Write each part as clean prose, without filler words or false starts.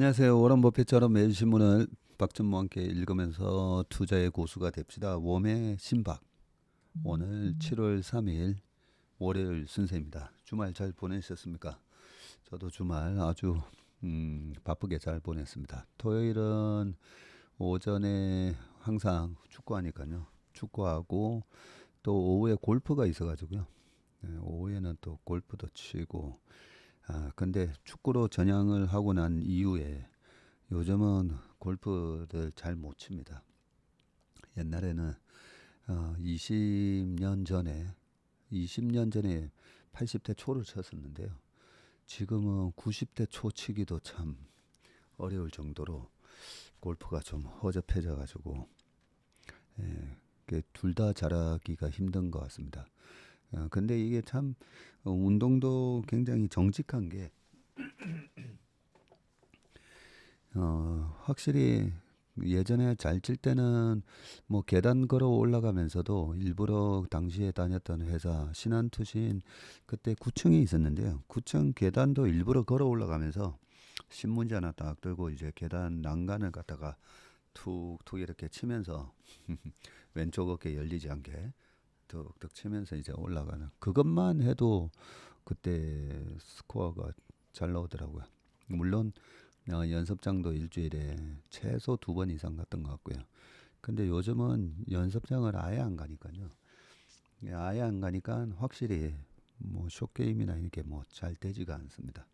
안녕하세요. 워런 버핏처럼 매일 신문을 박준모와 함께 읽으면서 투자의 고수가 됩시다. 웜의 신박. 오늘 7월 3일 월요일 순서입니다. 주말 잘 보내셨습니까? 저도 주말 아주 바쁘게 잘 보냈습니다. 토요일은 오전에 항상 축구하니까요. 축구하고 또 오후에 골프가 있어가지고요. 네, 오후에는 또 골프도 치고. 근데 축구로 전향을 하고 난 이후에 요즘은 골프를 잘 못 칩니다. 옛날에는 20년 전에 80대 초를 쳤었는데요. 지금은 90대 초 치기도 참 어려울 정도로 골프가 좀 허접해져 가지고 둘 다 잘하기가 힘든 것 같습니다. 근데 이게 참 운동도 굉장히 정직한 게 확실히 예전에 잘 칠 때는 뭐 계단 걸어 올라가면서도 일부러 당시에 다녔던 회사 신한투신 그때 9층이 있었는데요. 9층 계단도 일부러 걸어 올라가면서 신문지 하나 딱 들고 이제 계단 난간을 갖다가 툭툭 이렇게 치면서 왼쪽 어깨 열리지 않게 툭툭 치면서 이제 올라가는 그것만 해도 그때 스코어가 잘 나오더라고요. 물론 연습장도 일주일에 최소 2번 이상 갔던 것 같고요. 근데 요즘은 연습장을 아예 안 가니까요. 아예 안 가니까 확실히 뭐 쇼게임이나 이렇게 뭐 잘 되지가 않습니다.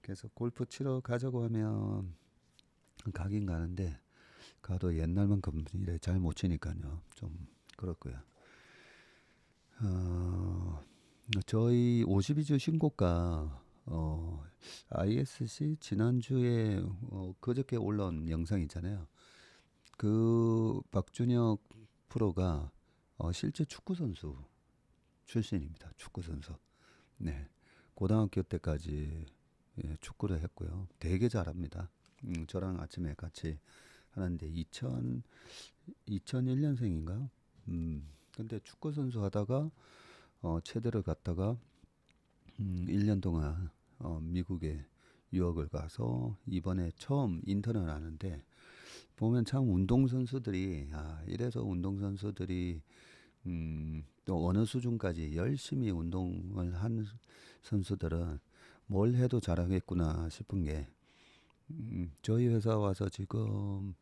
그래서 골프 치러 가자고 하면 가긴 가는데 가도 옛날만큼 이래 잘 못 치니까요. 좀 그렇고요. 어, 저희 52주 신고가 ISC 지난주에 그저께 올라온 영상 있잖아요. 그 박준혁 프로가 실제 축구 선수 출신입니다. 축구 선수. 네. 고등학교 때까지 축구를 했고요. 되게 잘합니다. 저랑 아침에 같이 하는데 2001년생인가요? 근데 축구 선수 하다가 체대를 갔다가 1년 동안 미국에 유학을 가서 이번에 처음 인턴을 하는데 보면 참 운동선수들이 이래서 운동선수들이 또 어느 수준까지 열심히 운동을 한 선수들은 뭘 해도 잘하겠구나 싶은 게 저희 회사 와서 지금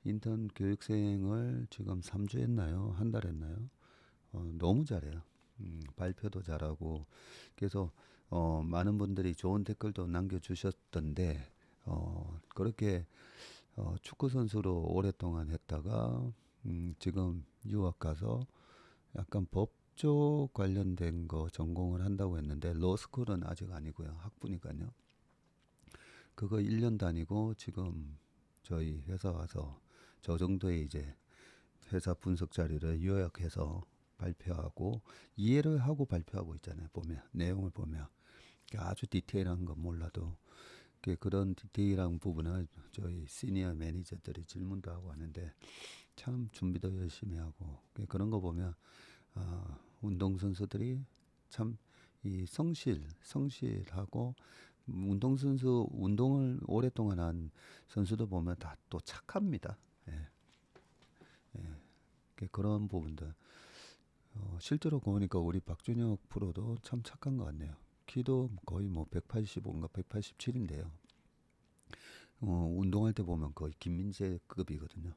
인턴 교육생을 지금 3주 했나요? 한 달 했나요? 너무 잘해요. 발표도 잘하고 그래서 많은 분들이 좋은 댓글도 남겨주셨던데 그렇게 축구 선수로 오랫동안 했다가 지금 유학 가서 약간 법조 관련된 거 전공을 한다고 했는데 로스쿨은 아직 아니고요. 학부니까요. 그거 1년 다니고 지금 저희 회사 와서 저 정도의 이제 회사 분석 자료를 요약해서 발표하고 이해를 하고 발표하고 있잖아요. 보면 내용을 보면 아주 디테일한 건 몰라도 그런 디테일한 부분을 저희 시니어 매니저들이 질문도 하고 하는데 참 준비도 열심히 하고 그런 거 보면 운동 선수들이 참 이 성실하고 운동선수 운동을 오랫동안 한 선수도 보면 다 또 착합니다. 예, 그런 부분들 실제로 보니까 우리 박준혁 프로도 참 착한 것 같네요. 키도 거의 뭐 185인가 187인데요. 운동할 때 보면 거의 김민재급이거든요.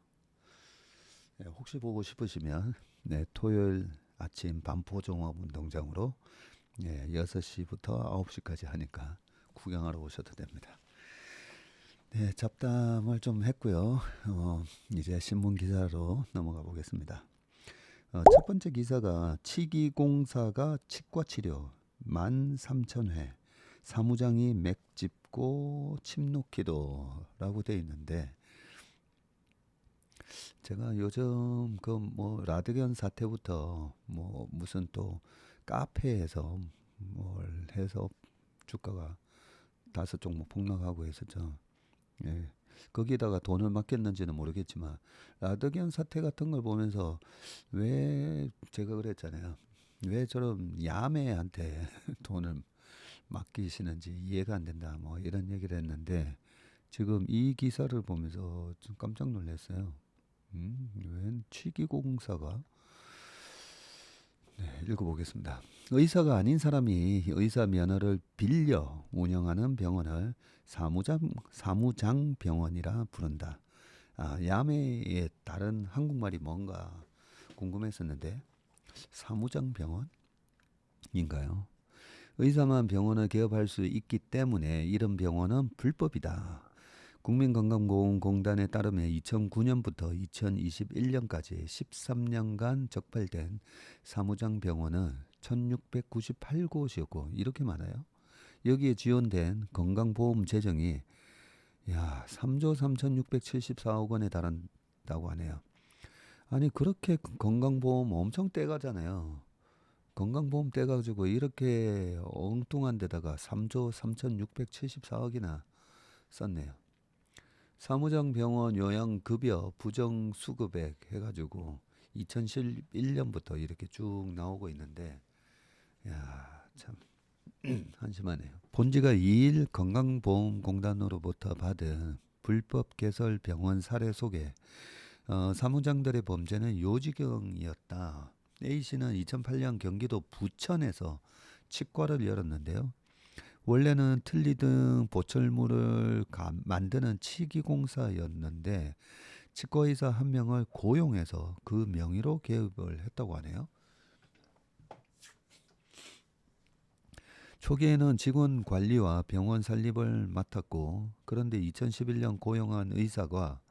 네, 혹시 보고 싶으시면 네, 토요일 아침 반포종합운동장으로 6시부터 9시까지 하니까 구경하러 오셔도 됩니다. 네, 잡담을 좀 했고요. 이제 신문 기사로 넘어가 보겠습니다. 첫 번째 기사가 치기공사가 치과 치료 13,000회 사무장이 맥 짚고 침 놓기도라고 돼 있는데 제가 요즘 그 뭐 라드견 사태부터 뭐 무슨 또 카페에서 뭘 해서 주가가 5종목 폭락하고 했었죠. 예. 거기다가 돈을 맡겼는지는 모르겠지만 라드견 사태 같은 걸 보면서 왜 제가 그랬잖아요. 왜 저런 야매한테 돈을 맡기시는지 이해가 안 된다. 뭐 이런 얘기를 했는데 지금 이 기사를 보면서 좀 깜짝 놀랐어요. 웬 취기공사가 읽어보겠습니다. 의사가 아닌 사람이 의사 면허를 빌려 운영하는 병원을 사무장 병원이라 부른다. 야매의 다른 한국말이 뭔가 궁금했었는데 사무장 병원인가요? 의사만 병원을 개업할 수 있기 때문에 이런 병원은 불법이다. 국민건강보험공단에 따르면 2009년부터 2021년까지 13년간 적발된 사무장 병원은 1698곳이었고 이렇게 많아요. 여기에 지원된 건강보험 재정이 3조 3674억 원에 달한다고 하네요. 아니 그렇게 건강보험 엄청 떼가잖아요. 건강보험 떼가지고 이렇게 엉뚱한 데다가 3조 3674억이나 썼네요. 사무장 병원 요양급여 부정수급액 해가지고 2011년부터 이렇게 쭉 나오고 있는데 참 한심하네요. 본지가 2일 건강보험공단으로부터 받은 불법 개설 병원 사례 속에 사무장들의 범죄는 요지경이었다. A씨는 2008년 경기도 부천에서 치과를 열었는데요. 원래는 틀니 등 보철물을 만드는 치기공사였는데 치과의사 한 명을 고용해서 그 명의로 개업을 했다고 하네요. 초기에는 직원 관리와 병원 설립을 맡았고 그런데 2011년 고용한 의사가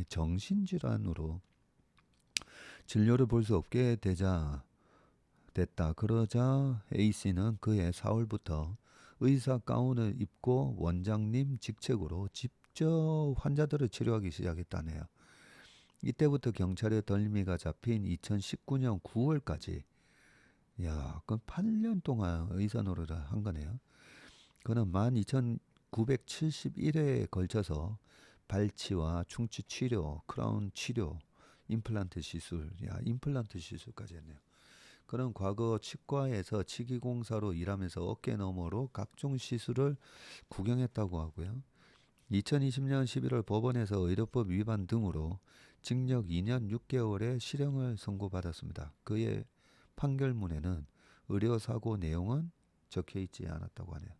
정신질환으로 진료를 볼 수 없게 됐다. 그러자 A씨는 그해 4월부터 의사 가운을 입고 원장님 직책으로 직접 환자들을 치료하기 시작했다네요. 이때부터 경찰에 덜미가 잡힌 2019년 9월까지 그럼 8년 동안 의사 노릇을 한 거네요. 그는 12,971회에 걸쳐서 발치와 충치 치료, 크라운 치료, 임플란트 시술, 임플란트 시술까지 했네요. 그는 과거 치과에서 치기공사로 일하면서 어깨너머로 각종 시술을 구경했다고 하고요. 2020년 11월 법원에서 의료법 위반 등으로 징역 2년 6개월의 실형을 선고받았습니다. 그의 판결문에는 의료사고 내용은 적혀있지 않았다고 하네요.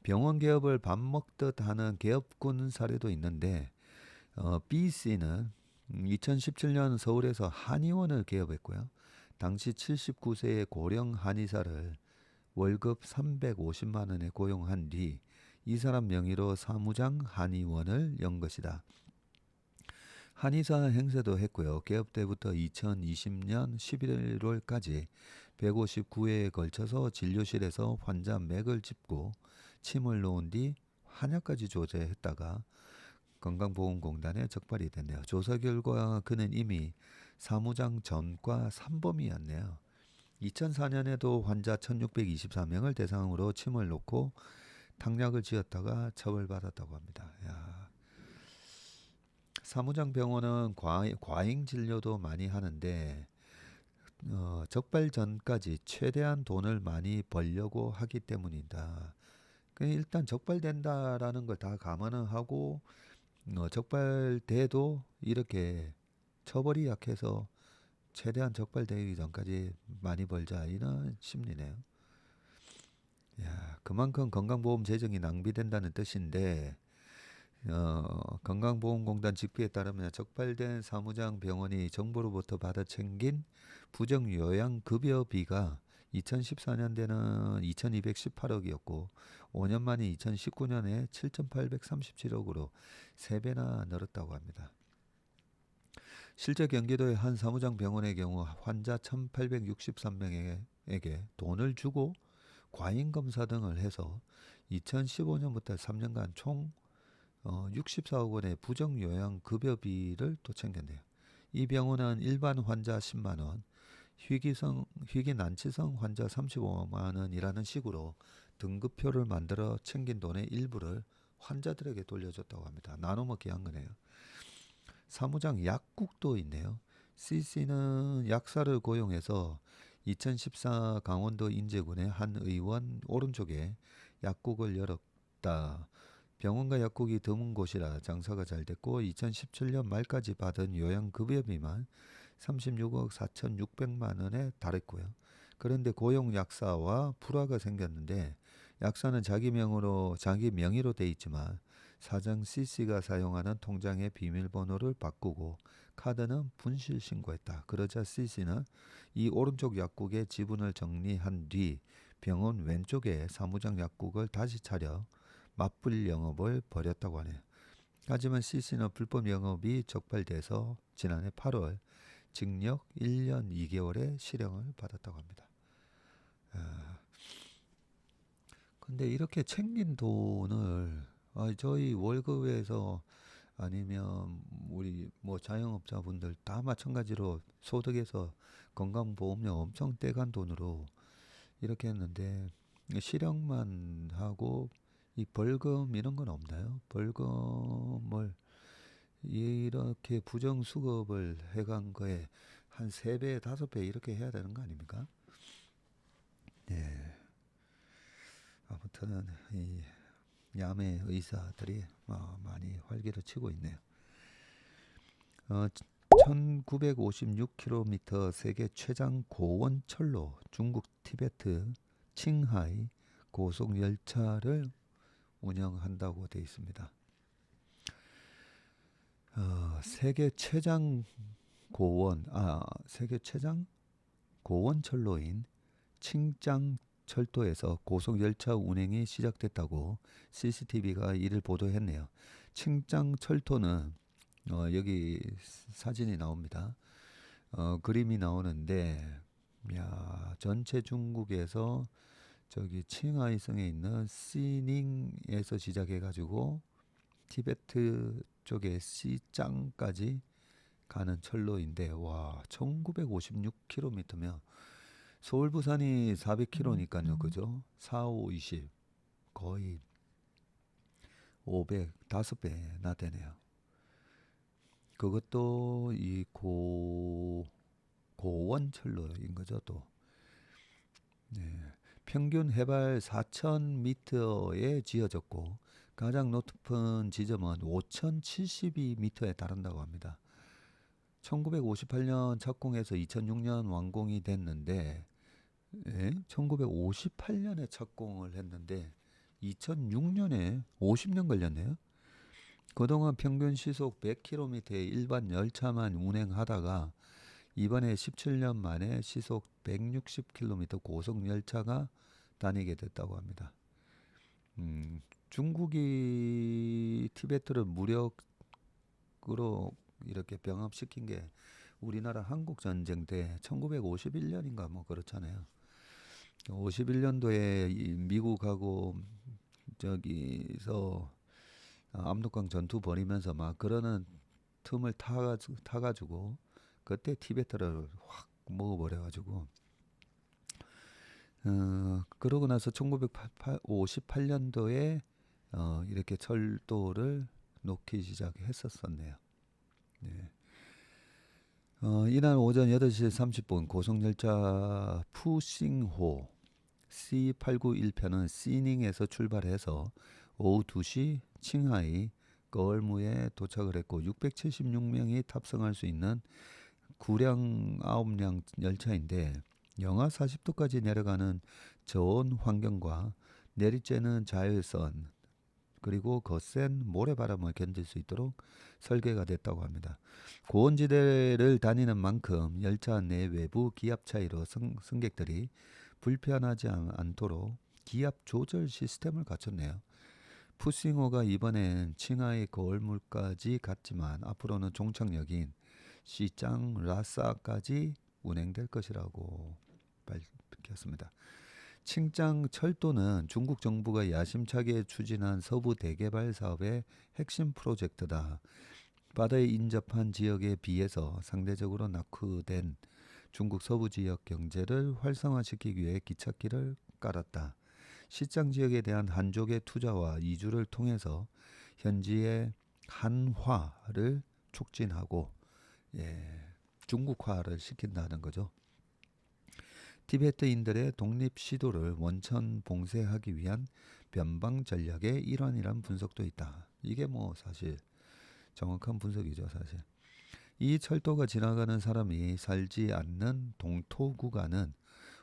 병원 개업을 밥 먹듯 하는 개업군 사례도 있는데 B씨는 2017년 서울에서 한의원을 개업했고요. 당시 79세의 고령 한의사를 월급 350만 원에 고용한 뒤 이 사람 명의로 사무장 한의원을 연 것이다. 한의사 행세도 했고요. 개업 때부터 2020년 11월까지 159회에 걸쳐서 진료실에서 환자 맥을 짚고 침을 놓은 뒤 한약까지 조제했다가 건강보험공단에 적발이 됐네요. 조사 결과 그는 이미 사무장 전과 산범이었네요. 2004년에도 환자 1624명을 대상으로 침을 놓고 탕약을 지었다가 처벌받았다고 합니다. 사무장 병원은 과잉 진료도 많이 하는데 적발 전까지 최대한 돈을 많이 벌려고 하기 때문이다. 일단 적발된다라는 걸 다 감안을 하고 적발돼도 이렇게 처벌이 약해서 최대한 적발되기 전까지 많이 벌자 이런 심리네요. 그만큼 건강보험 재정이 낭비된다는 뜻인데 건강보험공단 직비에 따르면 적발된 사무장 병원이 정부로부터 받아 챙긴 부정요양급여비가 2014년대는 2218억이었고 5년 만인 2019년에 7837억으로 3배나 늘었다고 합니다. 실제 경기도의 한 사무장 병원의 경우 환자 1863명에게 돈을 주고 과잉검사 등을 해서 2015년부터 3년간 총 64억 원의 부정요양급여비를 또 챙겼네요. 이 병원은 일반 환자 10만 원, 희귀난치성 환자 35만 원이라는 식으로 등급표를 만들어 챙긴 돈의 일부를 환자들에게 돌려줬다고 합니다. 나눠먹기 한 거네요. 사무장 약국도 있네요. CC는 약사를 고용해서 2014 강원도 인제군의 한 의원 오른쪽에 약국을 열었다. 병원과 약국이 드문 곳이라 장사가 잘 됐고 2017년 말까지 받은 요양급여비만 36억 4,600만 원에 달했고요. 그런데 고용 약사와 불화가 생겼는데 약사는 자기 명의로 돼 있지만 사장 C씨가 사용하는 통장의 비밀번호를 바꾸고 카드는 분실 신고했다. 그러자 C씨는 이 오른쪽 약국의 지분을 정리한 뒤 병원 왼쪽에 사무장 약국을 다시 차려 맞불 영업을 벌였다고 하네요. 하지만 C씨는 불법 영업이 적발돼서 지난해 8월 징역 1년 2개월의 실형을 받았다고 합니다. 근데 이렇게 챙긴 돈을 저희 월급에서 아니면 우리 뭐 자영업자분들 다 마찬가지로 소득에서 건강보험료 엄청 떼간 돈으로 이렇게 했는데 실형만 하고 이 벌금 이런 건 없나요? 벌금을 이렇게 부정수급을 해간 거에 한 3배, 5배 이렇게 해야 되는 거 아닙니까? 네. 아무튼 이 야매 의사들이 많이 활기를 치고 있네요. 1956km 세계 최장 고원철로 중국 티베트 칭하이 고속 열차를 운영한다고 되어 있습니다. 세계 최장 고원철로인 칭짱 철도에서 고속 열차 운행이 시작됐다고 CCTV가 이를 보도했네요. 칭짱 철도는 여기 사진이 나옵니다. 그림이 나오는데 전체 중국에서 저기 칭하이성에 있는 시닝에서 시작해가지고 티베트 쪽에 시짱까지 가는 철로인데 1956km면 서울 부산이 400km니까요. 그죠? 4, 5, 20 거의 500, 5배나 되네요. 그것도 이 고원철로인 거죠, 또. 네. 평균 해발 4,000m에 지어졌고 가장 높은 지점은 5,072m에 달한다고 합니다. 1958년 착공해서 2006년 완공이 됐는데 1958년에 착공을 했는데 2006년에 50년 걸렸네요. 그동안 평균 시속 100km의 일반 열차만 운행하다가 이번에 17년 만에 시속 160km 고속 열차가 다니게 됐다고 합니다. 중국이 티베트를 무력으로 이렇게 병합시킨 게 우리나라 한국 전쟁 때 1951년인가 뭐 그렇잖아요. 51년도에 미국하고 저기서 압록강 전투 벌이면서 막 그러는 틈을 타가지고 그때 티베트를 확 먹어버려가지고 그러고 나서 1958년도에 이렇게 철도를 놓기 시작했었었네요. 네. 이날 오전 8시 30분 고속열차 푸싱호 C891편은 시닝에서 출발해서 오후 2시 칭하이 거울무에 도착을 했고 676명이 탑승할 수 있는 구량 9량 열차인데 영하 40도까지 내려가는 저온 환경과 내리쬐는 자외선 그리고 거센 모래바람을 견딜 수 있도록 설계가 됐다고 합니다. 고온지대를 다니는 만큼 열차 내 외부 기압 차이로 승객들이 불편하지 않도록 기압 조절 시스템을 갖췄네요. 푸싱호가 이번엔 칭하이 거울물까지 갔지만 앞으로는 종착역인 시짱 라싸까지 운행될 것이라고 밝혔습니다. 칭짱 철도는 중국 정부가 야심차게 추진한 서부 대개발 사업의 핵심 프로젝트다. 바다에 인접한 지역에 비해서 상대적으로 낙후된 중국 서부 지역 경제를 활성화시키기 위해 기찻길을 깔았다. 시장 지역에 대한 한족의 투자와 이주를 통해서 현지의 한화를 촉진하고 중국화를 시킨다는 거죠. 티베트인들의 독립 시도를 원천 봉쇄하기 위한 변방 전략의 일환이란 분석도 있다. 이게 뭐 사실 정확한 분석이죠, 사실. 이 철도가 지나가는 사람이 살지 않는 동토 구간은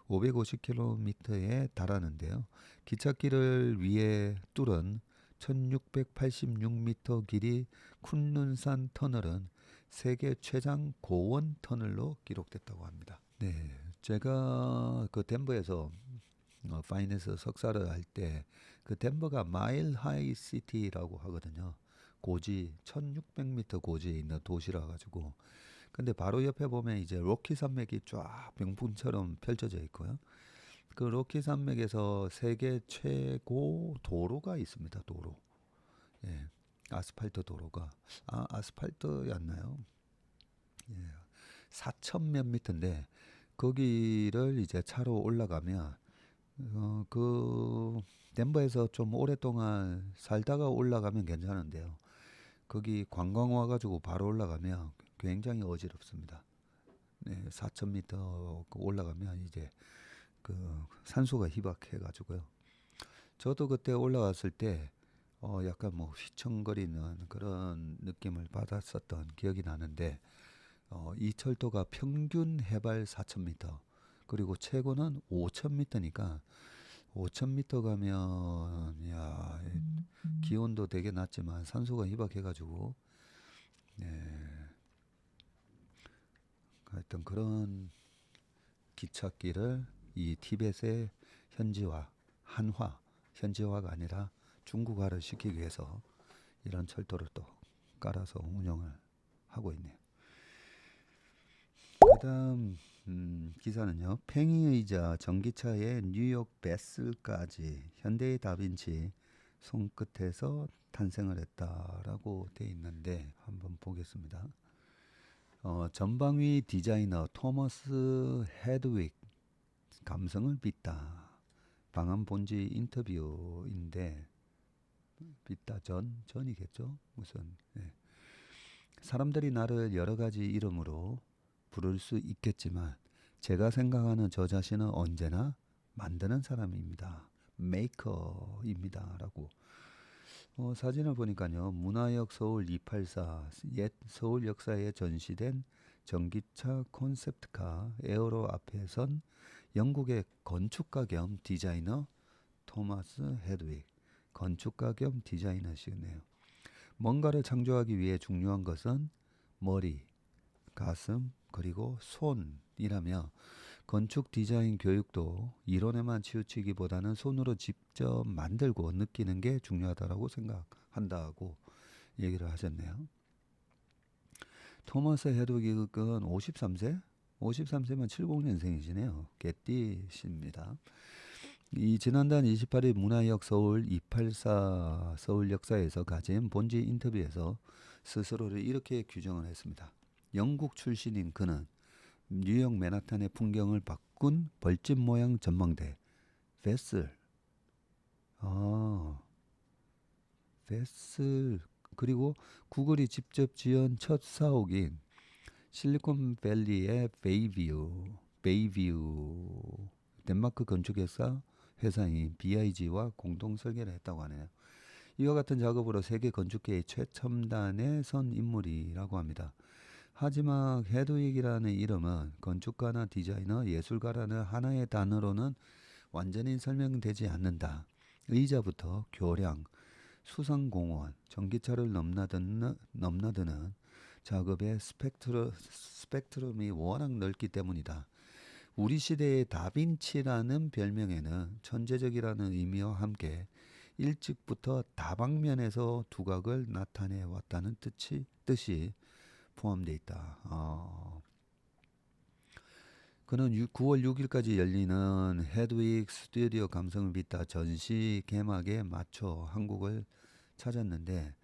550km에 달하는데요. 기찻길을 위에 뚫은 1686m 길이 쿤룬산 터널은 세계 최장 고원 터널로 기록됐다고 합니다. 네, 제가 그 덴버에서 파이낸스 석사를 할 때 그 덴버가 마일 하이 시티라고 하거든요. 고지 1600m 고지에 있는 도시라 가지고 근데 바로 옆에 보면 이제 로키 산맥이 쫙 병풍처럼 펼쳐져 있고요. 그 로키 산맥에서 세계 최고 도로가 있습니다. 도로. 예. 아스팔트 도로가 아스팔트였나요? 예. 4천 몇 미터인데 거기를 이제 차로 올라가면 그 덴버에서 좀 오랫동안 살다가 올라가면 괜찮은데요. 거기 관광 와가지고 바로 올라가면 굉장히 어지럽습니다. 네, 4,000m 올라가면 이제 그 산소가 희박해가지고요. 저도 그때 올라갔을 때 약간 뭐 휘청거리는 그런 느낌을 받았었던 기억이 나는데 이 철도가 평균 해발 4,000m 그리고 최고는 5,000m니까 5,000m 가면 야 기온도 되게 낮지만 산소가 희박해가지고 네, 하여튼 그런 기찻길을 이 티벳의 현지화, 한화, 현지화가 아니라 중국화를 시키기 위해서 이런 철도를 또 깔아서 운영을 하고 있네요. 그다음 기사는요. 팽이의자 전기차의 뉴욕 베슬까지 현대의 다빈치 손끝에서 탄생을 했다라고 돼 있는데 한번 보겠습니다. 전방위 디자이너 토머스 헤드윅 감성을 빚다. 방한 본지 인터뷰인데 빚다 전이겠죠. 무슨 사람들이 나를 여러 가지 이름으로 부를 수 있겠지만 제가 생각하는 저 자신은 언제나 만드는 사람입니다. 메이커입니다라고 사진을 보니까요. 문화역 서울 284 옛 서울 역사에 전시된 전기차 콘셉트카 에어로 앞에 선 영국의 건축가 겸 디자이너 토마스 헤드윅. 건축가 겸 디자이너시네요. 뭔가를 창조하기 위해 중요한 것은 머리, 가슴, 그리고 손이라며 건축 디자인 교육도 이론에만 치우치기보다는 손으로 직접 만들고 느끼는 게 중요하다고 생각한다고 얘기를 하셨네요. 토머스 헤드윅은 53세? 53세면 70년생이시네요. 개띠십니다. 이 지난달 28일 문화역 서울 284 서울 역사에서 가진 본지 인터뷰에서 스스로를 이렇게 규정을 했습니다. 영국 출신인 그는 뉴욕 맨하탄의 풍경을 바꾼 벌집 모양 전망대 베슬 베슬 그리고 구글이 직접 지은 첫 사옥인 실리콘밸리의 베이뷰 덴마크 건축회사 회사인 BIG와 공동 설계를 했다고 하네요. 이와 같은 작업으로 세계 건축계의 최첨단에 선 인물이라고 합니다. 하지만 헤드윅이라는 이름은 건축가나 디자이너, 예술가라는 하나의 단어로는 완전히 설명되지 않는다. 의자부터 교량, 수상공원, 전기차를 넘나드는 작업의 스펙트럼이 워낙 넓기 때문이다. 우리 시대의 다빈치라는 별명에는 천재적이라는 의미와 함께 일찍부터 다방면에서 두각을 나타내 왔다는 뜻이 포함되어 있다. 그는 9월 6일까지 열리는 헤드윅 스튜디오 감성을 빚다 전시 개막에 맞춰 한국을 찾았는데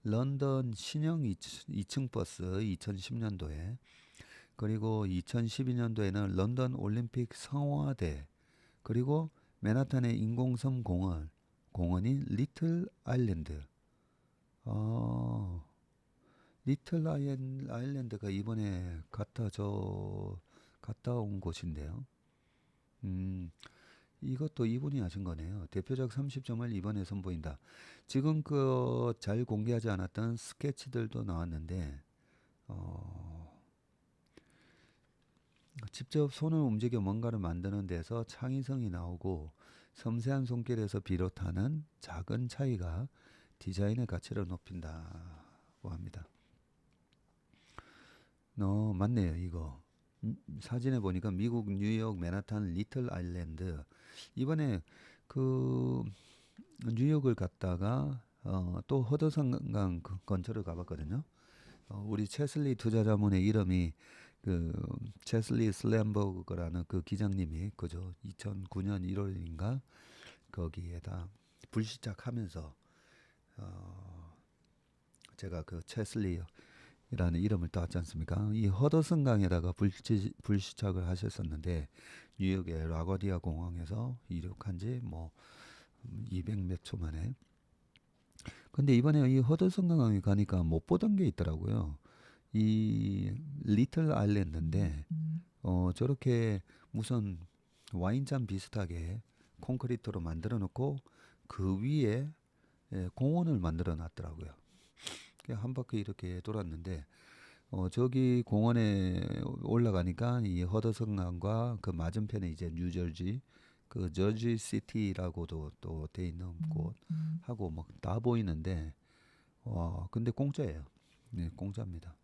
런던 신형 2층 버스 2010년도에 그리고 2012년도에는 런던 올림픽 성화대 그리고 맨하탄의 인공섬 공원인 리틀 아일랜드 리틀 아일랜드가 이번에 갔다 온 곳인데요. 이것도 이분이 하신 거네요. 대표작 30점을 이번에 선보인다. 지금 그 잘 공개하지 않았던 스케치들도 나왔는데 직접 손을 움직여 뭔가를 만드는 데서 창의성이 나오고 섬세한 손길에서 비롯하는 작은 차이가 디자인의 가치를 높인다고 합니다. 맞네요, 이거. 사진에 보니까 미국 뉴욕 맨하탄 리틀 아일랜드. 이번에 그 뉴욕을 갔다가 또 허드슨강 근처를 가봤거든요. 우리 체슬리 투자자문의 이름이 그 체슬리 슬램버그라는 그 기장님이 그저 2009년 1월인가 거기에다 불시착하면서 제가 그 체슬리라는 이름을 따왔지 않습니까? 이 허더슨 강에다가 불시착을 하셨었는데 뉴욕의 라거디아 공항에서 이륙한 지 뭐 200 몇 초 만에. 근데 이번에 이 허더슨 강에 가니까 못 보던 게 있더라고요. 이 리틀 아일랜드인데 저렇게 무슨 와인잔 비슷하게 콘크리트로 만들어 놓고 그 위에 공원을 만들어 놨더라고요. 한 바퀴 이렇게 돌았는데 저기 공원에 올라가니까 이 허드슨강과 그 맞은편에 이제 뉴저지 그 저지 시티라고도 또 돼 있는 곳하고 뭐 다 보이는데 근데 공짜예요. 네, 공짜입니다.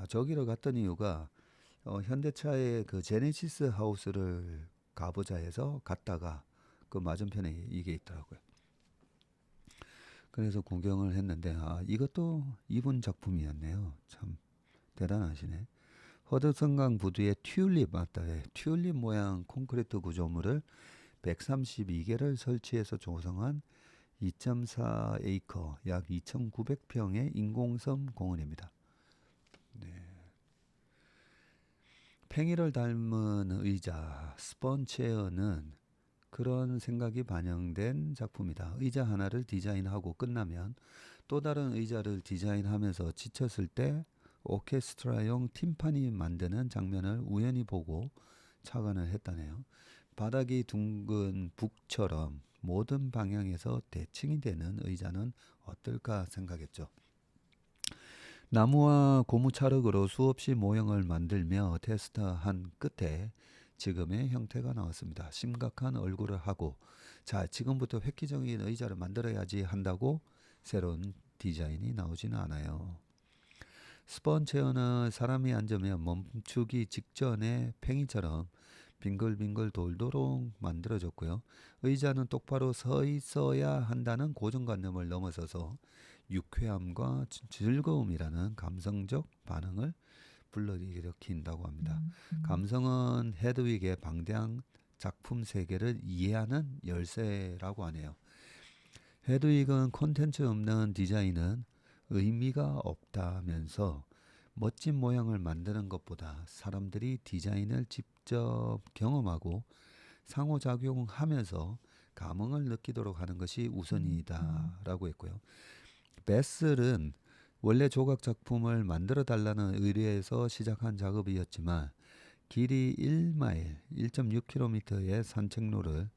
저기로 갔던 이유가 현대차의 그 제네시스 하우스를 가보자 해서 갔다가 그 맞은편에 이게 있더라고요. 그래서 구경을 했는데 이것도 이분 작품이었네요. 참 대단하시네. 허드슨강 부두의 튤립 맞다. 튤립 모양 콘크리트 구조물을 132개를 설치해서 조성한 2.4 에이커 약 2,900평의 인공섬 공원입니다. 네. 팽이를 닮은 의자 스펀 체어는 그런 생각이 반영된 작품이다. 의자 하나를 디자인하고 끝나면 또 다른 의자를 디자인하면서 지쳤을 때 오케스트라용 팀판이 만드는 장면을 우연히 보고 착안을 했다네요. 바닥이 둥근 북처럼 모든 방향에서 대칭이 되는 의자는 어떨까 생각했죠. 나무와 고무 찰흙으로 수없이 모형을 만들며 테스트한 끝에 지금의 형태가 나왔습니다. 심각한 얼굴을 하고 자 지금부터 획기적인 의자를 만들어야지 한다고 새로운 디자인이 나오지는 않아요. 스펀 체어는 사람이 앉으면 멈추기 직전에 팽이처럼 빙글빙글 돌도록 만들어졌고요. 의자는 똑바로 서 있어야 한다는 고정관념을 넘어서서 유쾌함과 즐거움이라는 감성적 반응을 불러일으킨다고 합니다. 감성은 헤드윅의 방대한 작품 세계를 이해하는 열쇠라고 하네요. 헤드윅은 콘텐츠 없는 디자인은 의미가 없다면서 멋진 모양을 만드는 것보다 사람들이 디자인을 직접 경험하고 상호작용하면서 감흥을 느끼도록 하는 것이 우선이다라고 했고요. 베슬은 원래 조각 작품을 만들어 달라는 의뢰에서 시작한 작업이었지만 길이 1마일 1.6km의 산책로를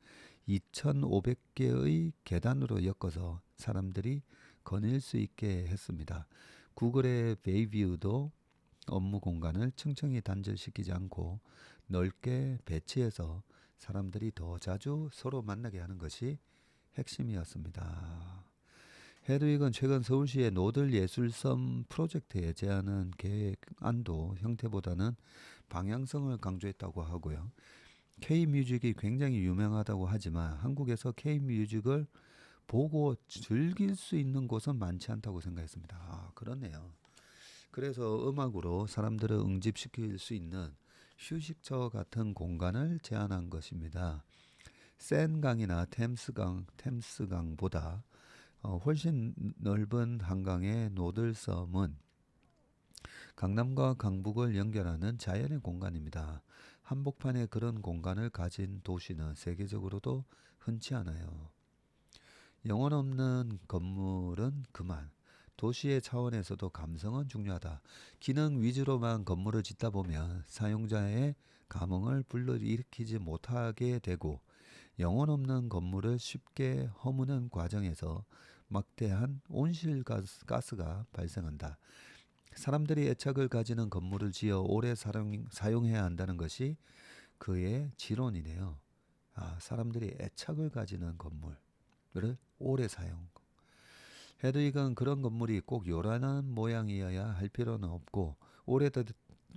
2,500개의 계단으로 엮어서 사람들이 거닐 수 있게 했습니다. 구글의 베이뷰도 업무 공간을 층층이 단절시키지 않고 넓게 배치해서 사람들이 더 자주 서로 만나게 하는 것이 핵심이었습니다. 헤드윅은 최근 서울시의 노들 예술섬 프로젝트에 제안한 계획안도 형태보다는 방향성을 강조했다고 하고요. K-뮤직이 굉장히 유명하다고 하지만 한국에서 K-뮤직을 보고 즐길 수 있는 곳은 많지 않다고 생각했습니다. 그렇네요. 그래서 음악으로 사람들을 응집시킬 수 있는 휴식처 같은 공간을 제안한 것입니다. 센강이나 템스강보다 훨씬 넓은 한강의 노들섬은 강남과 강북을 연결하는 자연의 공간입니다. 한복판에 그런 공간을 가진 도시는 세계적으로도 흔치 않아요. 영혼 없는 건물은 그만. 도시의 차원에서도 감성은 중요하다. 기능 위주로만 건물을 짓다 보면 사용자의 감흥을 불러일으키지 못하게 되고 영혼 없는 건물을 쉽게 허무는 과정에서 막대한 온실가스가 발생한다. 사람들이 애착을 가지는 건물을 지어 오래 사용해야 한다는 것이 그의 지론이네요. 사람들이 애착을 가지는 건물을 오래 사용. 헤드윅은 그런 건물이 꼭 요란한 모양이어야 할 필요는 없고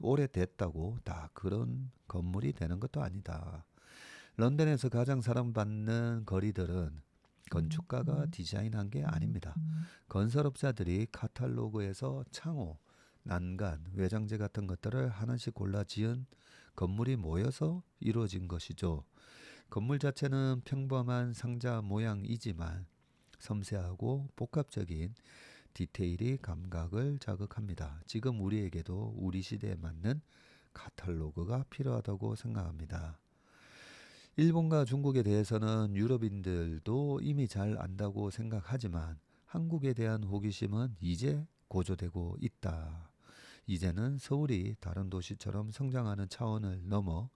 오래됐다고 다 그런 건물이 되는 것도 아니다. 런던에서 가장 사랑받는 거리들은 건축가가 디자인한 게 아닙니다. 건설업자들이 카탈로그에서 창호, 난간, 외장재 같은 것들을 하나씩 골라 지은 건물이 모여서 이루어진 것이죠. 건물 자체는 평범한 상자 모양이지만 섬세하고 복합적인 디테일이 감각을 자극합니다. 지금 우리에게도 우리 시대에 맞는 카탈로그가 필요하다고 생각합니다. 일본과 중국에 대해서는 유럽인들도 이미 잘 안다고 생각하지만 한국에 대한 호기심은 이제 고조되고 있다. 이제는 서울이 다른 도시처럼 성장하는 차원을 넘어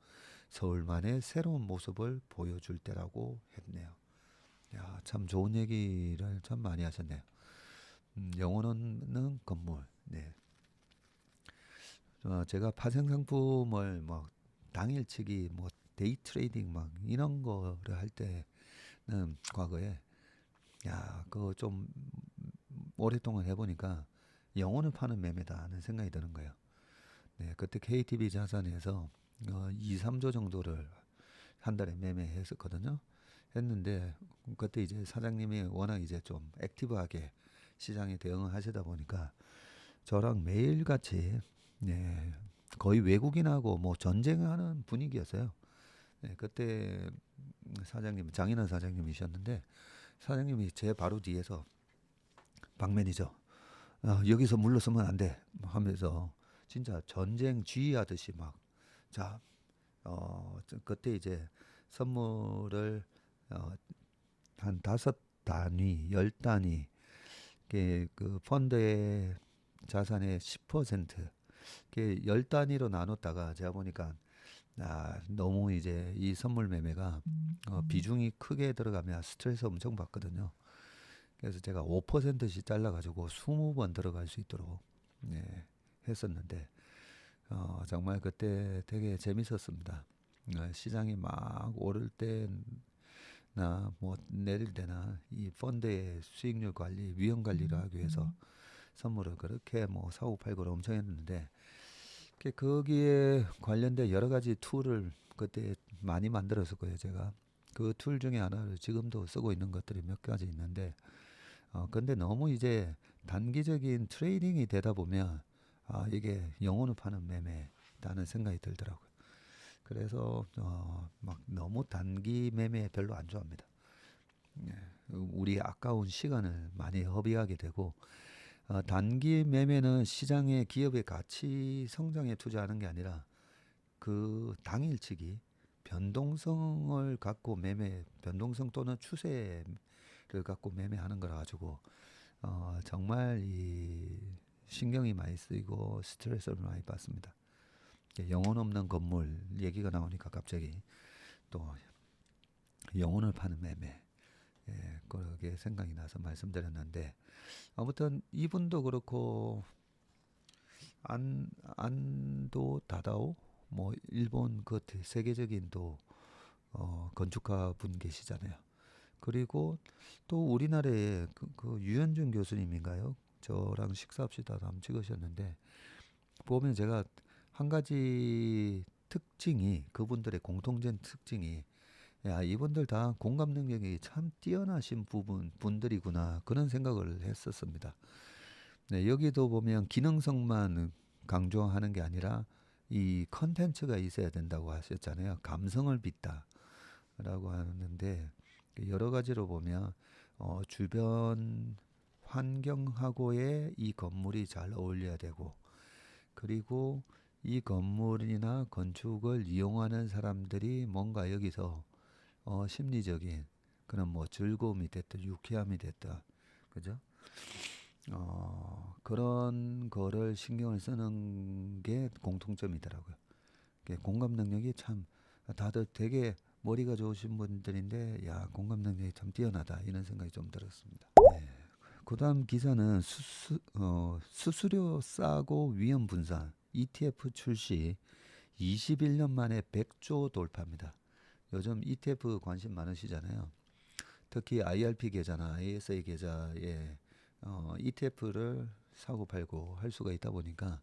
서울만의 새로운 모습을 보여줄 때라고 했네요. 야, 참 좋은 얘기를 참 많이 하셨네요. 영혼 없는 건물. 네. 제가 파생 상품을 뭐 당일치기 뭐 데이 트레이딩 막 이런 거를 할 때는 과거에 그거 좀 오랫동안 해보니까 영혼을 파는 매매다 하는 생각이 드는 거예요. 네, 그때 KTB 자산에서 2, 3조 정도를 한 달에 매매했었거든요. 했는데 그때 이제 사장님이 워낙 이제 좀 액티브하게 시장에 대응을 하시다 보니까 저랑 매일같이 네, 거의 외국인하고 뭐 전쟁하는 분위기였어요. 네, 그때 사장님 장인환 사장님이셨는데 사장님이 제 바로 뒤에서 박 매니저 여기서 물러서면 안 돼 하면서 진짜 전쟁 지휘하듯이 자, 그때 이제 선물을 한 5단위, 10단위 그 펀드의 자산의 10% 10단위로 나눴다가 제가 보니까 너무 이제 이 선물 매매가 비중이 크게 들어가면 스트레스 엄청 받거든요. 그래서 제가 5%씩 잘라가지고 20번 들어갈 수 있도록 했었는데 정말 그때 되게 재밌었습니다. 시장이 막 오를 때나 뭐 내릴 때나 이 펀드의 수익률 관리, 위험 관리를 하기 위해서 선물을 그렇게 뭐 사고 팔고를 엄청 했는데 거기에 관련된 여러 가지 툴을 그때 많이 만들었을 거예요. 제가 그 툴 중에 하나를 지금도 쓰고 있는 것들이 몇 가지 있는데 근데 너무 이제 단기적인 트레이딩이 되다 보면 이게 영혼을 파는 매매라는 생각이 들더라고요. 그래서 막 너무 단기 매매 별로 안 좋아합니다. 예, 우리 아까운 시간을 많이 허비하게 되고 단기 매매는 시장의 기업의 가치 성장에 투자하는 게 아니라 그 당일치기 변동성을 갖고 변동성 또는 추세를 갖고 매매하는 거라 가지고 정말 이 신경이 많이 쓰이고 스트레스를 많이 받습니다. 영혼 없는 건물 얘기가 나오니까 갑자기 또 영혼을 파는 매매 그게 생각이 나서 말씀드렸는데 아무튼 이분도 그렇고 안도 다다오 뭐 일본 그 세계적인 또 건축가 분 계시잖아요. 그리고 또 우리나라에 그 유현준 교수님인가요? 저랑 식사합시다 한번 찍으셨는데 보면 제가 한 가지 특징이 그분들의 공통된 특징이 이분들 다 공감 능력이 참 뛰어나신 분들이구나 그런 생각을 했었습니다. 네, 여기도 보면 기능성만 강조하는 게 아니라 이 컨텐츠가 있어야 된다고 하셨잖아요. 감성을 빚다라고 하는데 여러 가지로 보면 주변 환경하고의 이 건물이 잘 어울려야 되고 그리고 이 건물이나 건축을 이용하는 사람들이 뭔가 여기서 심리적인 그런 뭐 즐거움이 됐든 유쾌함이 됐든 그죠? 그런 거를 신경을 쓰는 게 공통점이더라고요. 공감 능력이 참 다들 되게 머리가 좋으신 분들인데 야 공감 능력이 참 뛰어나다 이런 생각이 좀 들었습니다. 네. 그다음 기사는 수수료 싸고 위험 분산 ETF 출시 21년 만에 100조 돌파입니다. 요즘 ETF 관심 많으시잖아요. 특히 IRP 계좌나 ISA 계좌에 ETF를 사고 팔고 할 수가 있다 보니까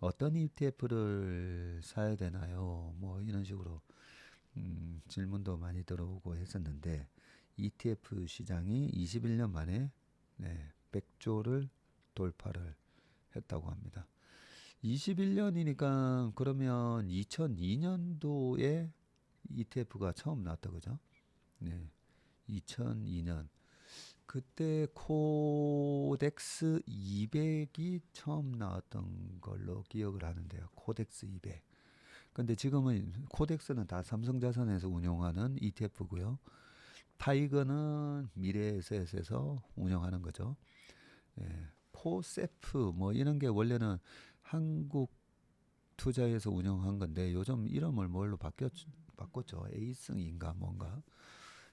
어떤 ETF를 사야 되나요? 뭐 이런 식으로 질문도 많이 들어오고 했었는데 ETF 시장이 21년 만에 100조를 돌파를 했다고 합니다. 21년이니까 그러면 2002년도에 ETF가 처음 나왔다 그죠? 네. 2002년 그때 코덱스 200이 처음 나왔던 걸로 기억을 하는데요. 코덱스 200. 근데 지금은 코덱스는 다 삼성자산에서 운용하는 ETF고요. 타이거는 미래에셋에서 운영하는 거죠. 예, 코세프 뭐 이런 게 원래는 한국 투자에서 운영한 건데 요즘 이름을 뭘로 바꿨죠. 에이승인가 뭔가.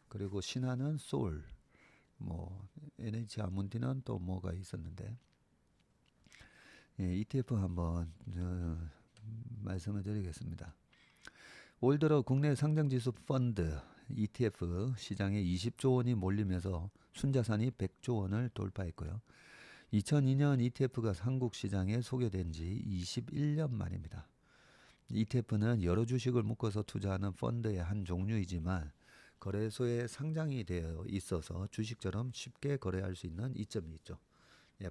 그리고 신한은 솔, 뭐 NH 아문디는 또 뭐가 있었는데 ETF 한번 말씀을 드리겠습니다. 올 들어 국내 상장지수 펀드 ETF 시장에 20조 원이 몰리면서 순자산이 100조 원을 돌파했고요. 2002년 ETF가 한국 시장에 소개된 지 21년 만입니다. ETF는 여러 주식을 묶어서 투자하는 펀드의 한 종류이지만 거래소에 상장이 되어 있어서 주식처럼 쉽게 거래할 수 있는 이점이 있죠.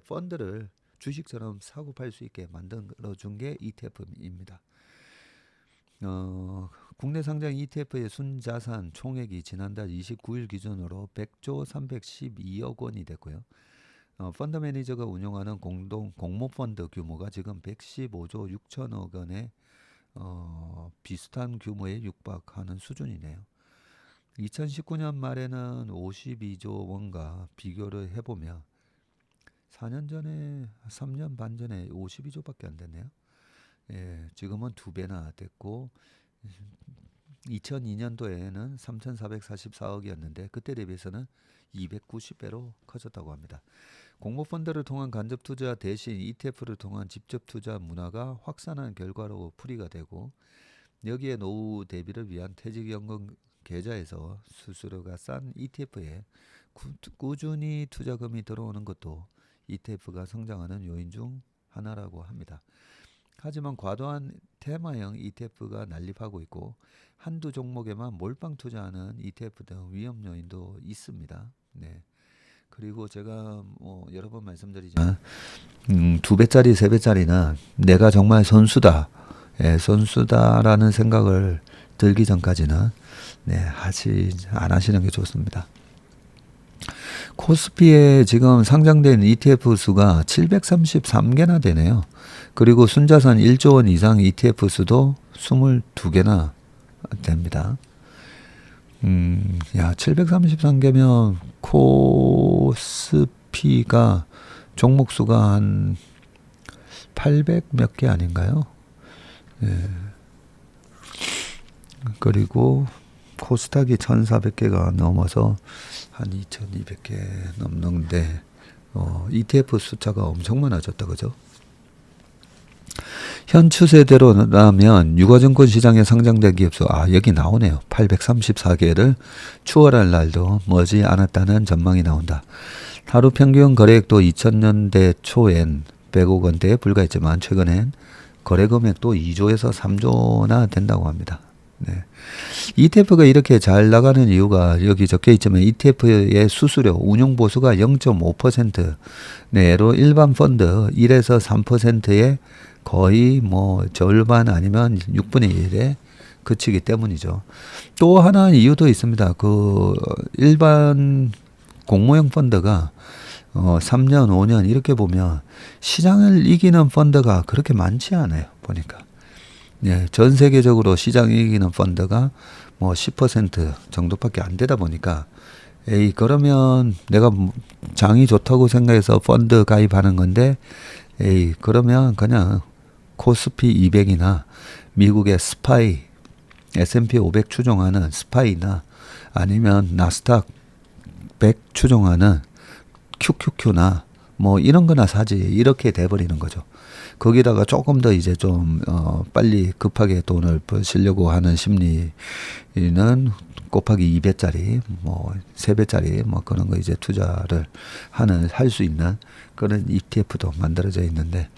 펀드를 주식처럼 사고 팔 수 있게 만들어준 게 ETF입니다. 국내 상장 ETF의 순자산 총액이 지난달 29일 기준으로 100조 312억 원이 됐고요. 펀드 매니저가 운영하는 공모펀드 규모가 지금 115조 6천억 원에 비슷한 규모에 육박하는 수준이네요. 2019년 말에는 52조 원과 비교를 해보면 4년 전에 3년 반 전에 52조밖에 안 됐네요. 지금은 2배나 됐고 2002년도에는 3,444억이었는데 그때 대비해서는 290배로 커졌다고 합니다. 공모펀드를 통한 간접 투자 대신 ETF를 통한 직접 투자 문화가 확산한 결과로 풀이가 되고 여기에 노후 대비를 위한 퇴직연금 계좌에서 수수료가 싼 ETF에 꾸준히 투자금이 들어오는 것도 ETF가 성장하는 요인 중 하나라고 합니다. 하지만 과도한 테마형 ETF가 난립하고 있고 한두 종목에만 몰빵 투자하는 ETF 등 위험 요인도 있습니다. 네. 그리고 제가 여러 번 말씀드리지만 2배짜리 3배짜리는 내가 정말 선수다. 선수다라는 생각을 들기 전까지는 안 하시는 게 좋습니다. 코스피에 지금 상장된 ETF 수가 733개나 되네요. 그리고 순자산 1조 원 이상 ETF 수도 22개나 됩니다. 733개면 코스피가 종목 수가 한 800 몇 개 아닌가요? 그리고 코스닥이 1400개가 넘어서 한 2200개 넘는데 ETF 숫자가 엄청 많아졌다 그죠? 현 추세대로라면 유가증권 시장에 상장된 기업수 여기 나오네요. 834개를 추월할 날도 머지 않았다는 전망이 나온다. 하루 평균 거래액도 2000년대 초엔 100억 원대에 불과했지만 최근엔 거래 금액도 2조에서 3조나 된다고 합니다. ETF가 이렇게 잘 나가는 이유가 여기 적혀 있지만 ETF의 수수료, 운용 보수가 0.5%로 일반 펀드 1에서 3%의 거의 절반 아니면 6분의 1에 그치기 때문이죠. 또 하나 이유도 있습니다. 일반 공모형 펀드가 3년, 5년 이렇게 보면 시장을 이기는 펀드가 그렇게 많지 않아요. 보니까. 전 세계적으로 시장을 이기는 펀드가 10% 정도밖에 안 되다 보니까 그러면 내가 장이 좋다고 생각해서 펀드 가입하는 건데 그러면 그냥 코스피 200이나 미국의 스파이 S&P 500 추종하는 스파이나 아니면 나스닥 100 추종하는 QQQ나 뭐 이런 거나 사지 이렇게 돼버리는 거죠. 거기다가 조금 더 이제 좀 빨리 급하게 돈을 버시려고 하는 심리는 곱하기 2배짜리 뭐 3배짜리 뭐 그런 거 이제 투자를 할 수 있는 그런 ETF도 만들어져 있는데,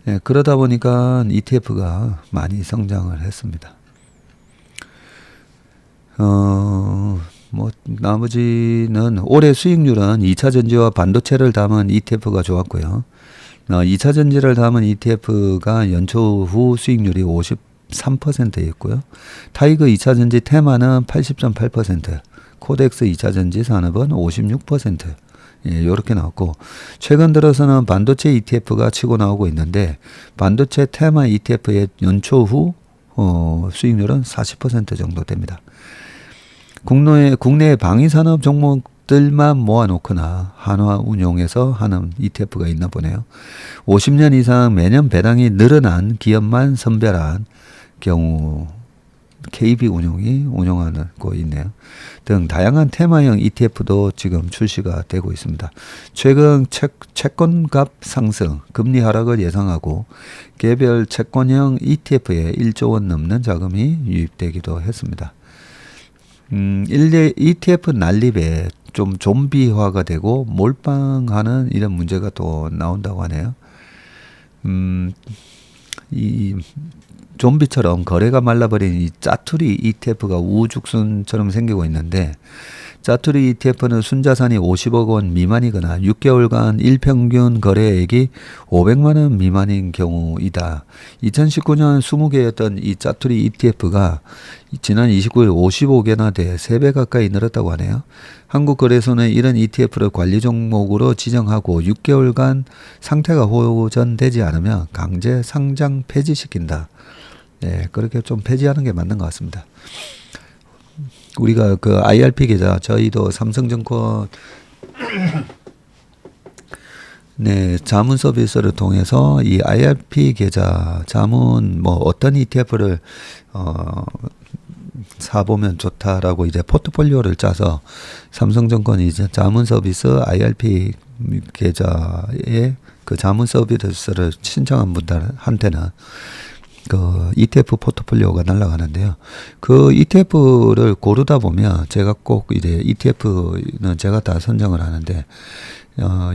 예, 그러다 보니까 ETF가 많이 성장을 했습니다. 뭐 나머지는 올해 수익률은 2차 전지와 반도체를 담은 ETF가 좋았고요. 2차 전지를 담은 ETF가 연초 후 수익률이 53%였고요. 타이거 2차 전지 테마는 80.8%, 코덱스 2차 전지 산업은 56%. 예, 요렇게 나왔고, 최근 들어서는 반도체 ETF가 치고 나오고 있는데, 반도체 테마 ETF의 연초 후 수익률은 40% 정도 됩니다. 국내의 방위산업 종목들만 모아놓거나 한화운용에서 하는 ETF가 있나 보네요. 50년 이상 매년 배당이 늘어난 기업만 선별한 경우 KB운용이 운용하고 있네요. 등 다양한 테마형 ETF도 지금 출시가 되고 있습니다. 최근 채권값 상승, 금리 하락을 예상하고 개별 채권형 ETF에 1조 원 넘는 자금이 유입되기도 했습니다. ETF 난립에 좀 좀비화가 되고 몰빵하는 이런 문제가 또 나온다고 하네요. 이 좀비처럼 거래가 말라버린 이 짜투리 ETF가 우후죽순처럼 생기고 있는데, 짜투리 ETF는 순자산이 50억 원 미만이거나 6개월간 일평균 거래액이 500만 원 미만인 경우이다. 2019년 20개였던 이 짜투리 ETF가 지난 29일 55개나 돼 3배 가까이 늘었다고 하네요. 한국거래소는 이런 ETF를 관리 종목으로 지정하고 6개월간 상태가 호전되지 않으면 강제 상장 폐지시킨다. 네, 그렇게 좀 폐지하는 게 맞는 것 같습니다. 우리가 그 IRP 계좌, 저희도 삼성증권 네, 자문 서비스를 통해서 이 IRP 계좌 자문 뭐 어떤 ETF를 사보면 좋다라고 이제 포트폴리오를 짜서 삼성증권이 이제 자문 서비스 IRP 계좌에 그 자문 서비스를 신청한 분들한테는 그 ETF 포트폴리오가 날아가는데요. 그 ETF를 고르다 보면 제가 꼭 이제 ETF는 제가 다 선정을 하는데,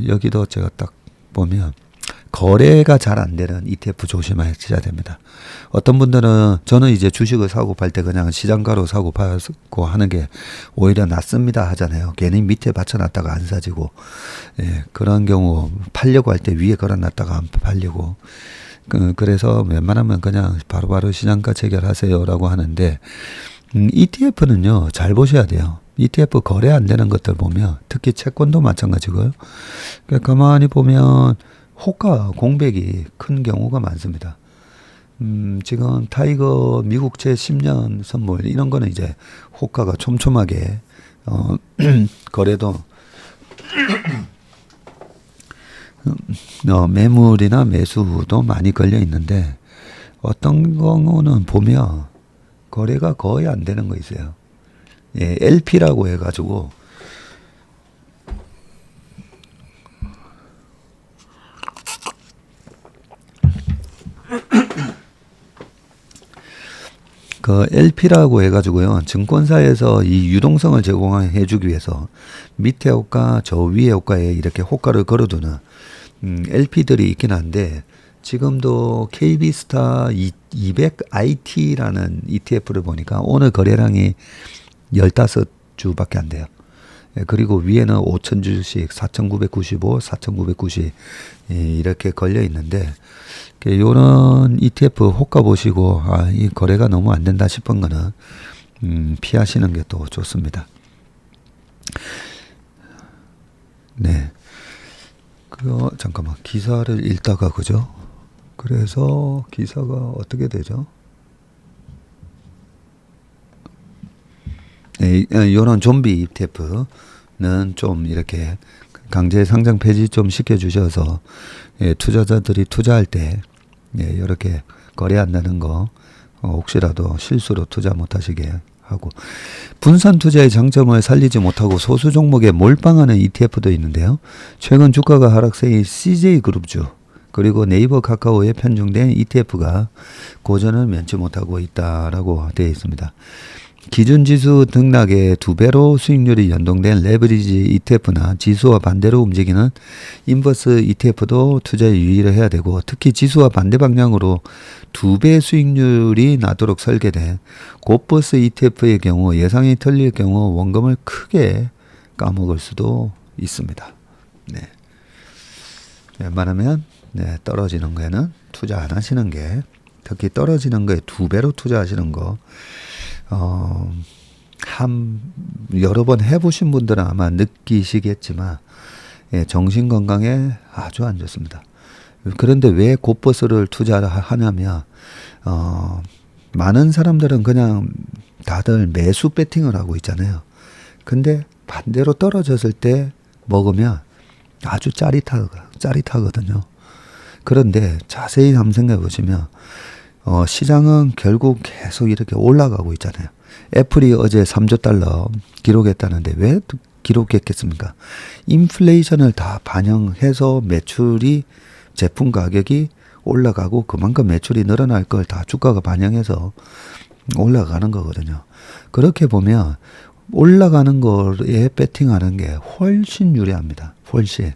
여기도 제가 딱 보면 거래가 잘 안 되는 ETF 조심하셔야 됩니다. 어떤 분들은 저는 이제 주식을 사고 팔 때 그냥 시장가로 사고 팔고 하는 게 오히려 낫습니다 하잖아요. 괜히 밑에 받쳐놨다가 안 사지고, 예, 그런 경우 팔려고 할 때 위에 걸어놨다가 안 팔리고, 그래서 웬만하면 그냥 바로바로 시장가 체결하세요라고 하는데, ETF는요, 잘 보셔야 돼요. ETF 거래 안 되는 것들 보면, 특히 채권도 마찬가지고요. 가만히 보면 호가 공백이 큰 경우가 많습니다. 지금 타이거 미국채 10년 선물 이런 거는 이제 호가가 촘촘하게 거래도 매물이나 매수도 많이 걸려 있는데, 어떤 경우는 보면 거래가 거의 안 되는 거 있어요. 예, LP라고 해가지고 그 LP라고 해가지고요, 증권사에서 이 유동성을 제공해 주기 위해서 밑에 호가 저 위에 호가에 이렇게 호가를 걸어두는 LP들이 있긴 한데, 지금도 KB스타 200IT라는 ETF를 보니까 오늘 거래량이 15주밖에 안 돼요. 그리고 위에는 5,000주씩 4,995, 4,990 이렇게 걸려 있는데, 요런 ETF 호가 보시고 이 거래가 너무 안 된다 싶은 거는 피하시는 게 또 좋습니다. 네. 잠깐만, 기사를 읽다가 그죠? 그래서 기사가 어떻게 되죠? 네, 요런 좀비 ETF는 좀 이렇게 강제 상장 폐지 좀 시켜주셔서, 예, 투자자들이 투자할 때, 예, 이렇게 거래 안 되는 거, 혹시라도 실수로 투자 못하시게 하고, 분산 투자의 장점을 살리지 못하고 소수 종목에 몰빵하는 ETF도 있는데요. 최근 주가가 하락세인 CJ그룹주 그리고 네이버 카카오에 편중된 ETF가 고전을 면치 못하고 있다라고 되어 있습니다. 기준지수 등락의 2배로 수익률이 연동된 레버리지 ETF나 지수와 반대로 움직이는 인버스 ETF도 투자에 유의를 해야 되고, 특히 지수와 반대 방향으로 2배 수익률이 나도록 설계된 고버스 ETF의 경우 예상이 틀릴 경우 원금을 크게 까먹을 수도 있습니다. 네. 웬만하면 떨어지는 거에는 투자 안 하시는 게, 특히 떨어지는 거에 2배로 투자하시는 거 여러 번 해보신 분들은 아마 느끼시겠지만 정신 건강에 아주 안 좋습니다. 그런데 왜 고버스를 투자하냐면 많은 사람들은 그냥 다들 매수 배팅을 하고 있잖아요. 근데 반대로 떨어졌을 때 먹으면 아주 짜릿하거든요. 그런데 자세히 한번 생각해 보시면 시장은 결국 계속 이렇게 올라가고 있잖아요. 애플이 어제 3조 달러 기록했다는데 왜 기록했겠습니까? 인플레이션을 다 반영해서 매출이, 제품 가격이 올라가고 그만큼 매출이 늘어날 걸 다 주가가 반영해서 올라가는 거거든요. 그렇게 보면 올라가는 거에 배팅하는 게 훨씬 유리합니다. 훨씬.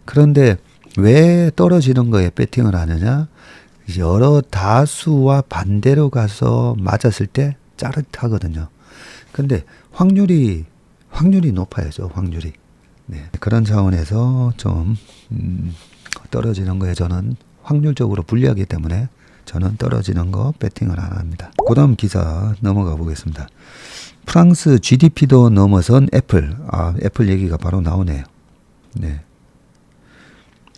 그런데 왜 떨어지는 거에 배팅을 하느냐? 여러 다수와 반대로 가서 맞았을 때 짜릿하거든요. 근데 확률이 높아야죠. 확률이. 네. 그런 차원에서 좀 떨어지는 거에 저는 확률적으로 불리하기 때문에 저는 떨어지는 거 배팅을 안 합니다. 그 다음 기사 넘어가 보겠습니다. 프랑스 GDP도 넘어선 애플. 애플 얘기가 바로 나오네요. 네.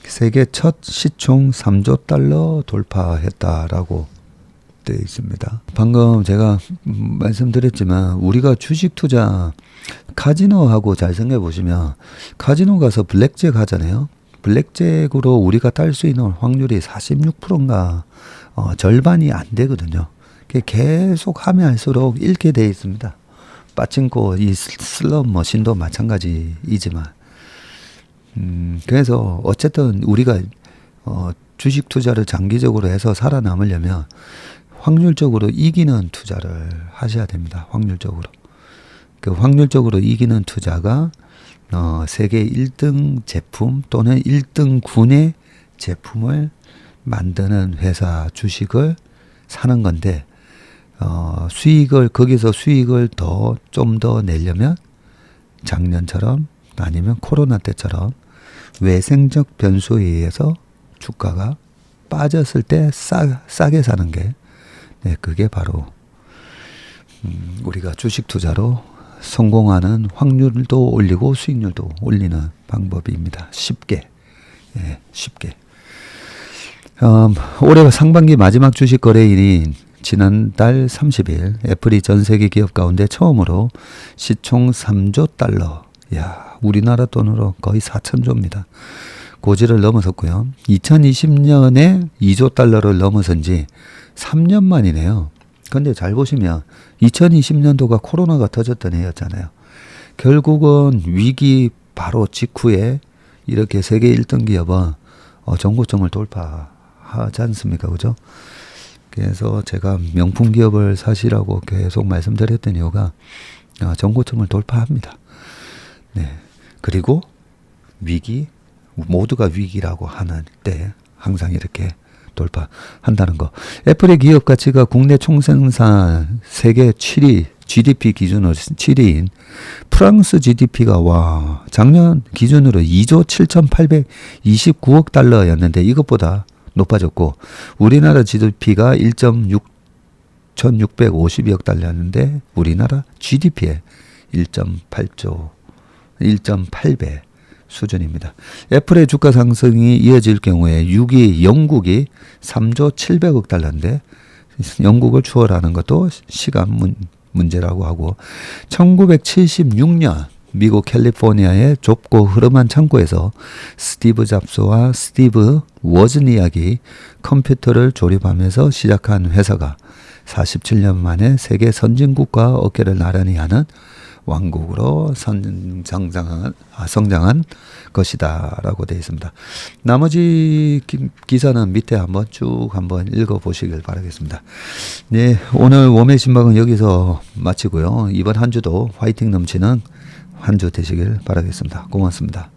세계 첫 시총 3조 달러 돌파했다라고 되어 있습니다. 방금 제가 말씀드렸지만 우리가 주식 투자 카지노하고 잘 생각해 보시면, 카지노 가서 블랙잭 하잖아요. 블랙잭으로 우리가 딸 수 있는 확률이 46%인가 절반이 안 되거든요. 계속 하면 할수록 잃게 되어 있습니다. 빠친코 이 슬롯 머신도 마찬가지이지만 그래서 어쨌든 우리가 주식 투자를 장기적으로 해서 살아남으려면 확률적으로 이기는 투자를 하셔야 됩니다. 확률적으로. 그 확률적으로 이기는 투자가 세계 1등 제품 또는 1등군의 제품을 만드는 회사 주식을 사는 건데, 거기서 수익을 좀 더 내려면 작년처럼 아니면 코로나 때처럼 외생적 변수에 의해서 주가가 빠졌을 때 싸게 사는 게, 그게 바로 우리가 주식 투자로 성공하는 확률도 올리고 수익률도 올리는 방법입니다. 쉽게. 올해 상반기 마지막 주식 거래일인 지난달 30일 애플이 전 세계 기업 가운데 처음으로 시총 3조 달러, 우리나라 돈으로 거의 4천조입니다. 고지를 넘어섰고요. 2020년에 2조 달러를 넘어선 지 3년 만이네요. 근데 잘 보시면 2020년도가 코로나가 터졌던 해였잖아요. 결국은 위기 바로 직후에 이렇게 세계 1등 기업은 정고점을 돌파하지 않습니까? 그죠? 그래서 제가 명품 기업을 사시라고 계속 말씀드렸던 이유가 정고점을 돌파합니다. 네. 그리고 모두가 위기라고 하는 때 항상 이렇게 돌파한다는 거. 애플의 기업 가치가 국내 총생산 세계 7위, GDP 기준으로 7위인 프랑스 GDP가 작년 기준으로 2조 7,829억 달러였는데 이것보다 높아졌고, 우리나라 GDP가 1,650억 달러였는데 우리나라 GDP의 1.8배 수준입니다. 애플의 주가 상승이 이어질 경우에 6위 영국이 3조 700억 달러인데 영국을 추월하는 것도 시간 문제라고 하고, 1976년 미국 캘리포니아의 좁고 흐름한 창고에서 스티브 잡스와 스티브 워즈니악이 컴퓨터를 조립하면서 시작한 회사가 47년 만에 세계 선진국과 어깨를 나란히 하는 왕국으로 성장한 것이다라고 되어 있습니다. 나머지 기사는 밑에 한번 읽어보시길 바라겠습니다. 네, 오늘 웜의 신박은 여기서 마치고요. 이번 한 주도 화이팅 넘치는 한 주 되시길 바라겠습니다. 고맙습니다.